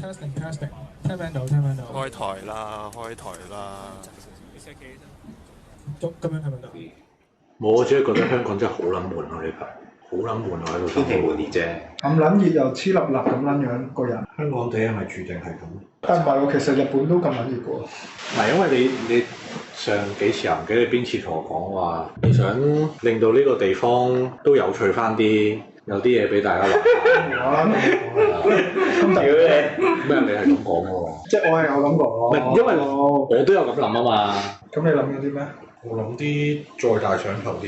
testing，聽唔聽到？聽唔聽到？開台啦！咁樣聽唔聽到？我真係覺得香港真係好撚悶啊！呢排好撚悶啊喺度。天氣悶啲啫。咁撚熱又黐笠笠咁撚樣個人。香港地係咪注定係咁？但唔係喎，其實日本都咁撚熱嘅喎。唔係因為你上幾次唔記得你邊次同我講話，你想令到呢個地方都有趣翻啲，有啲嘢俾大家玩。咁屌你！咩？你係咁講喎？即係我係有咁講咯。唔係因為我都有咁諗啊嘛。咁你諗緊啲咩？我諗啲再大上頭啲。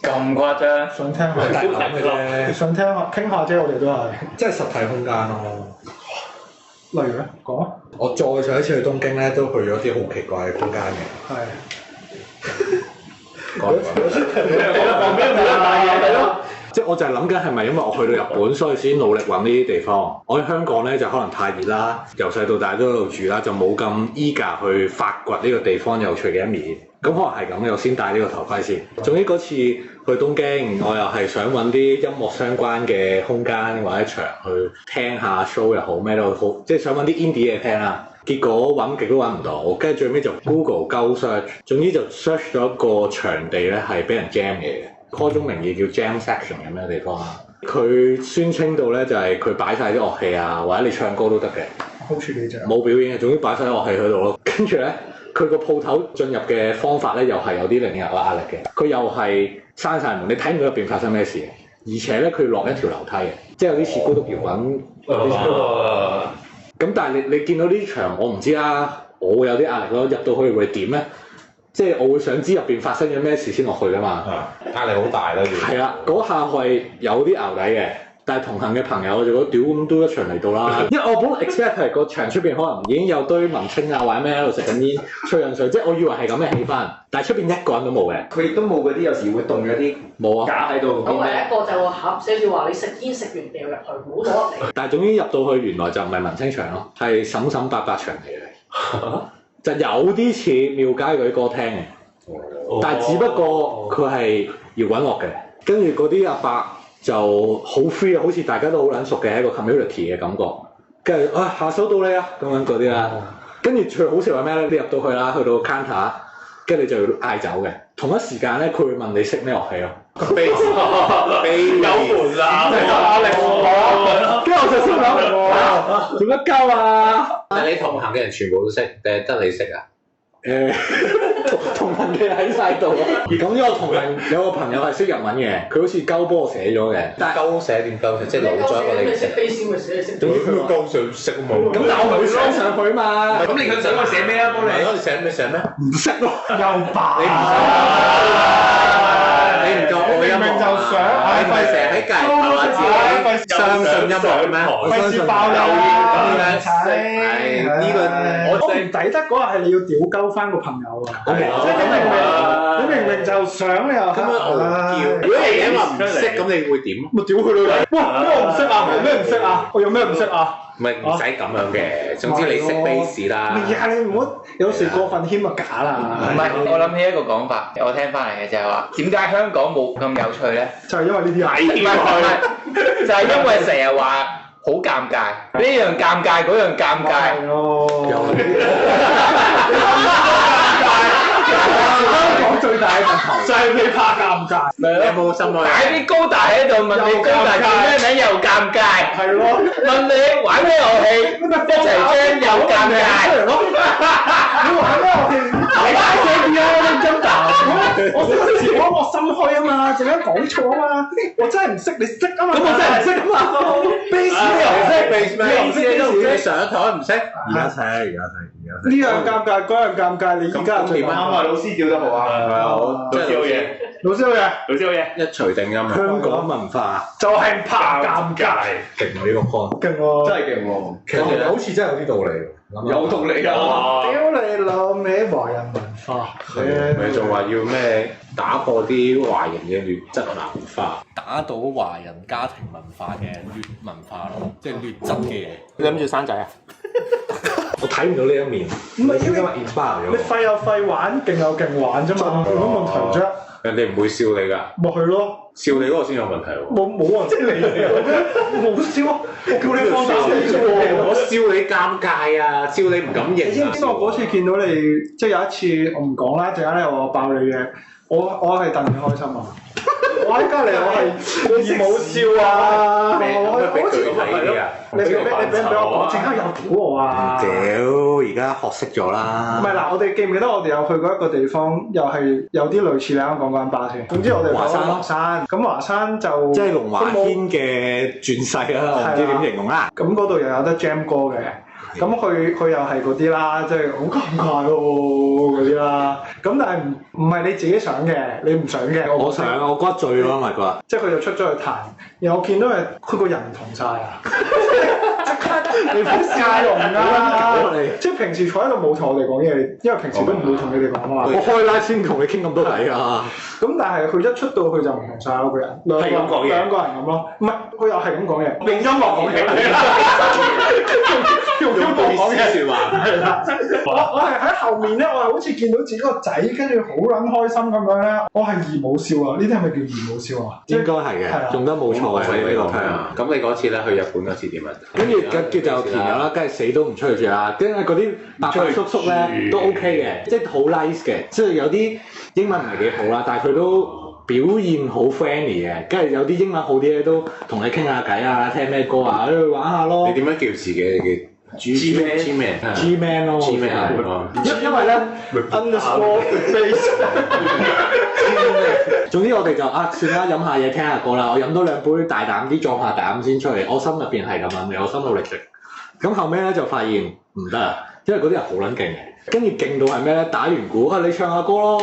咁誇張？想聽下，大膽嘅啫。想聽下傾下啫，我哋都係。即係實體空間咯。例如咧，講啊。我再上一次去東京咧，都去咗啲好奇怪嘅空間嘅。係。講咩係咯？即係我就係諗緊係咪因為我去到日本，所以先努力揾呢啲地方。我喺香港咧就可能太熱啦，由細到大都喺度住啦，就冇咁 eager 去發掘呢個地方有趣嘅一面。咁可能係咁，我先戴呢個頭盔先。總之嗰次去東京，我又係想揾啲音樂相關嘅空間或者場去聽下 show 又好，咩都好，即係想揾啲 indie 嘢聽啦。結果揾極都揾唔到，跟住最尾就 Google 鳩 search， 總之就 search 咗一個場地咧係俾人 jam 嘅，call 中名義叫 jam section 咁樣嘅地方啦。佢宣稱到咧就係佢擺晒啲樂器啊，或者你唱歌都得嘅，好處理啫。冇表演嘅，總之擺晒啲樂器喺度咯。跟住咧，佢個鋪頭進入嘅方法咧又係有啲令人有壓力嘅，佢又係閂晒門，你睇唔到入邊發生咩事嘅，而且咧佢落一條樓梯嘅，即係有啲似孤獨搖滾嗰啲。咁但係你見到呢場，我唔知啦，我會有啲壓力咯。入到去會點咧？即係我會想知入邊發生咗咩事先落去噶嘛。壓力好大啦，係啦，嗰下係有啲淆底嘅，但係同行嘅朋友我就覺得屌咁都一場嚟到啦。因為我本來 expect 係個場出邊可能已經有堆文青啊或者咩喺度食緊煙、吹緊水，即係我以為係咁嘅氣氛，但係出邊一個人都冇嘅。佢亦都冇嗰啲有時會凍咗啲冇啊架喺度。咁唯一個就個盒寫住話你食煙食完掉入去，唔好攞入嚟。但係總之入到去原來就唔係文青場咯，係嬸嬸伯伯場嚟嘅，就有啲似廟街嗰啲歌廳嘅。但係只不過佢係搖滾樂嘅，跟住嗰啲阿伯就好 free 啊，好似大家都好撚熟嘅一個 community 嘅感覺。跟住下手到你啊咁樣嗰啲啦。跟住最好笑係咩咧？你入到去啦，去到 counter， 跟住你就要嗌走嘅。同一時間咧，佢會問你識咩樂器咯。飛有門啦，壓力喎。跟住我就心諗，做乜鳩啊？但係你同行嘅人全部都識，定係得你識啊？同行嘅喺晒度啊！咁呢個同行有個朋友係識日文嘅，佢好似鳩波寫咗嘅。但係鳩寫點鳩寫？即係老咗一個你識 base 咪寫你識。總之佢鳩上識啊嘛。咁但係我唔會寫上去嘛。咁你佢想我寫咩啊？幫你。你寫咩？唔識咯。又白。你唔夠我音樂。就想。你唔係成日喺隔離話自己相信音樂咩？我相信爆有嘢咁樣識。呢個我唔抵得嗰日係你要屌鳩翻個朋友啊！即係你明明就想你又咁樣傲嬌。如果你話唔識咁，你會點？咪屌佢咯！哇！咩我唔識啊？有咩唔識啊？我有咩唔識啊？唔係唔使咁樣嘅，總之你識 base 啦。唔係啊！你唔好有時過分謙就假啦。唔係，我諗起一個講法，我聽翻嚟嘅就係話，點解香港冇咁有趣咧？就係因為呢啲人。唔係，就係因為成日話好尷尬，呢樣尷尬，嗰樣尷尬。係咯。香港最大嘅問題就係你怕尷尬。你有冇心愛？擺啲高大喺度問你高大叫咩名又尷尬。係咯。問你玩咩遊戲一齊聽又尷尬。你玩咩遊戲？你大聲啲啊！你真打。我嗰時我心虛啊嘛，陣間講錯啊嘛，我真係唔識，你識啊嘛。咁我真係唔識啊嘛。base 你又唔識，你又唔識，都唔識，上一堂唔識。而家睇。呢樣尷尬，嗰樣尷尬，你而家最啱啊！老師調得好啊，係啊，好，即係好嘢，老師好嘢，一錘定音啊！香港文化就係怕尷尬，勁喎呢個 point，勁喎，真係勁喎。其實好似真係有啲道理。有道理啊！屌你老味，華人文化，咪仲話要咩打破啲華人嘅劣質文化，打倒華人家庭文化嘅劣文化咯，即係劣質嘅嘢。你諗住生仔啊？我睇唔到呢一面，唔係因為 inspire 咗你廢有廢玩，勁有勁玩啫嘛，有乜問題啫？人哋唔會笑你㗎，咪係咯。笑你嗰個先有問題喎。冇啊，即係你冇笑啊！我叫你放膽死啫喎！我笑笑你尷尬啊，笑你唔敢認啊。你知唔知我嗰次見到你，即係有一次我唔講啦，陣間咧我爆你嘅，我係戥你開心啊！我喺隔離，我係冇笑啊！我俾具體啲啊！你俾我講，陣間又屌我啊！屌，而家學識咗啦。唔係嗱，我哋記唔記得我哋有去過一個地方，又係有啲類似你啱講嗰間巴先。總之我哋華山咯華山，咁華山就即係龍華軒嘅轉世啦，我唔知點形容啦。咁嗰度又有得 Jam 歌嘅。咁佢又係嗰啲啦，即係好尷尬喎嗰啲啦。咁但係唔係你自己想嘅，你唔想嘅。我想，我覺得醉咯，咪覺得。即係佢就出咗去彈，然後我見到佢個人唔同晒啊！即刻你好笑容啊！即係平時坐喺度冇同我哋講嘢，因為平時都唔會同你哋講啊嘛。我開拉先同你傾咁多偈啊！咁但係佢一出到去就唔同晒咯，個人兩個人咁咯。唔係，佢又係咁講嘢，用音樂講嘢。用音樂講嘅説話，係啦。我係喺後面咧，我係好似見到自己個仔，跟住好撚開心咁樣咧。我係義母笑啊！呢啲係咪叫義母笑啊？應該係嘅，用得冇錯嘅呢個 term。咁你嗰次咧去日本嗰次點啊？跟住就填咗啦，梗係死都唔出去住啦。跟住嗰啲伯伯叔叔咧都 OK 嘅，即係好 nice 嘅。即係有啲英文唔係幾好啦，但係佢都表現好 friendly 嘅。跟住有啲英文好啲咧，都同你傾下偈啊，聽咩歌啊，去玩下咯。你點樣叫自己嘅？G man 咯，因為咧 underscore face。總之我哋就算啦，飲下嘢聽下歌啦。我飲多兩杯大膽啲，壯下膽先出嚟。我心入邊係咁諗嘅，我心路歷程。咁後尾咧就發現唔得啊，因為嗰啲人好撚勁嘅。跟住勁到係咩咧？打完鼓你唱下歌咯，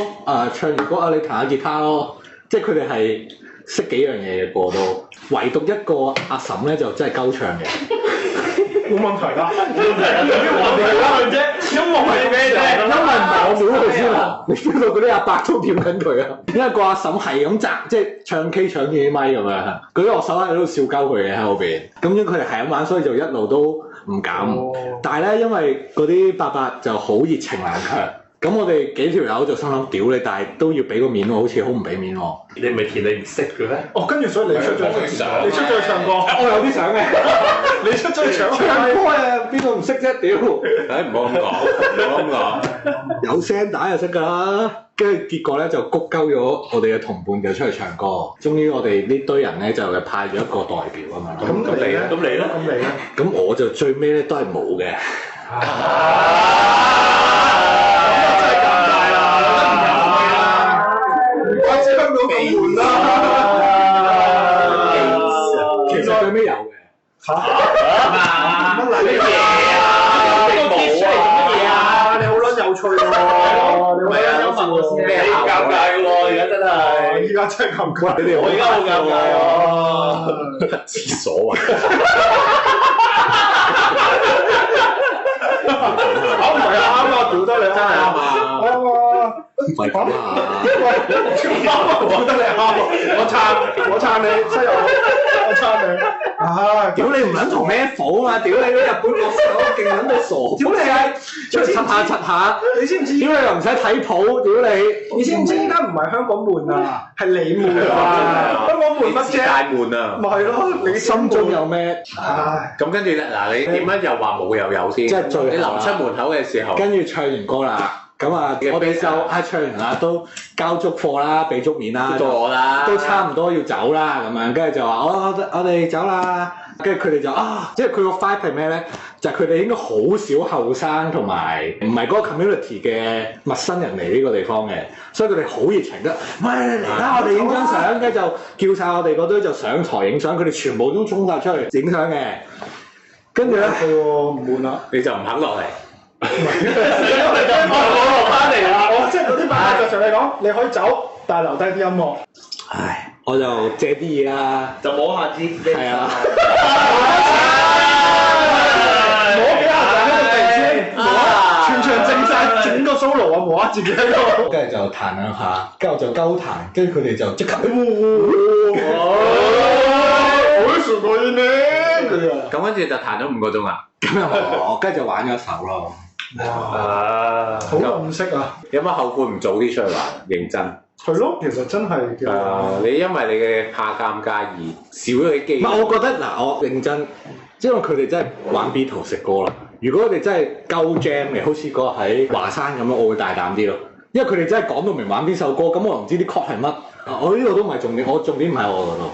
唱完歌你彈下吉他咯。即係佢哋係識幾樣嘢嘅個都，唯獨一個阿嬸咧就真係鳩唱嘅。冇問題㗎，我哋啦啫，音樂係咩啫？因為唔係我屌佢先啦，你 feel 到嗰啲阿伯都屌緊佢啊！因為個阿嬸係咁即係唱 K 搶住啲咪咁樣，嗰啲樂手喺度笑鳩佢嘅喺後邊，咁樣佢哋係咁玩，所以就一路都唔敢。但係咧，因為嗰啲伯伯就好熱情冷卻。咁我哋幾條友就心諗屌你，但係都要俾個面喎，好似好唔俾面喎。你咪填你唔識嘅咩？哦，跟住所以你出咗去唱歌，我有啲想嘅。你出咗去唱歌啊，邊個唔識啫？屌！唔好咁講，唔好咁講。有聲帶就識㗎啦。跟住結果咧就谷鳩咗我哋嘅同伴就出去唱歌。終於我哋呢堆人咧就派咗一個代表啊嘛。咁你咧？咁我就最尾咧都係冇嘅。其實最尾有嘅。乜嘢啊？呢個 diss 出嚟做乜嘢啊？你好撚有趣喎！你好撚有趣喎！你尷尬喎，而家真係。依家真係尷尬。你哋我而家好尷尬喎。廁所啊！唔係啊，啱啊，屌得你真係啱啊！啱啊！唔係咁啊！我覺得你啱喎，我撐你，西遊，我撐你。屌你唔撚同咩火啊嘛！屌你嗰日本樂手勁撚到傻！屌你啊！出去柒下，你知唔知？屌你又唔使睇譜，屌你！你知唔知依家唔係香港悶啊，係你悶啊！香港悶乜啫？大悶啊！咪係咯，你心中有咩？唉，咁跟住咧，嗱你點樣又話冇又有先？即係最後你臨出門口嘅時候，跟住唱完歌啦。咁啊，我哋就唱完啦，都交足貨啦，俾足面啦，到我啦，都差唔多要走啦，咁樣，跟住就話我哋走啦，跟住佢哋就即係佢個 vibe 係咩咧？就係佢哋應該好少後生同埋唔係嗰個 community 嘅陌生人嚟呢個地方嘅，所以佢哋好熱情得，喂嚟啦，我哋影張相，跟住就叫晒我哋嗰堆就上台影相，佢哋全部都衝晒出去影相嘅，跟住咧唔悶啦，你就唔肯落嚟。我落翻嚟啦！我即係嗰啲伯伯就同你講，你可以走，但係留低啲音樂。唉，我就借啲嘢啦，就摸下支，係啊，摸幾下就喺度地先，全場靜晒，整個 solo 啊，摸下自己喺度。跟住就彈兩下，跟住我就鳩彈，跟住佢哋就即刻，好熟過呢啲咁跟住就彈咗5個鐘啊！咁又冇，跟住就玩咗一首咯。啊，好暗色啊！有乜後悔唔早啲出去玩？認真係咯，其實真係你因為你嘅怕尷尬而少咗啲機會。唔係，我覺得嗱，我認真即係因為佢哋真係玩 Beatles 食歌啦。如果佢哋真係夠 jam 嘅，好似嗰日喺華山咁樣，我會大膽啲咯。因為佢哋真係講到明玩邊首歌，咁我唔知啲曲係乜。我呢度都唔係重點，我重點唔喺我嗰度，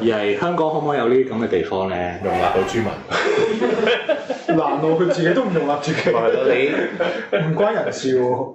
而係香港可唔可以有呢啲咁嘅地方咧？容納到豬文。難喎，佢自己都唔容納自己。係咯，你唔關人事喎。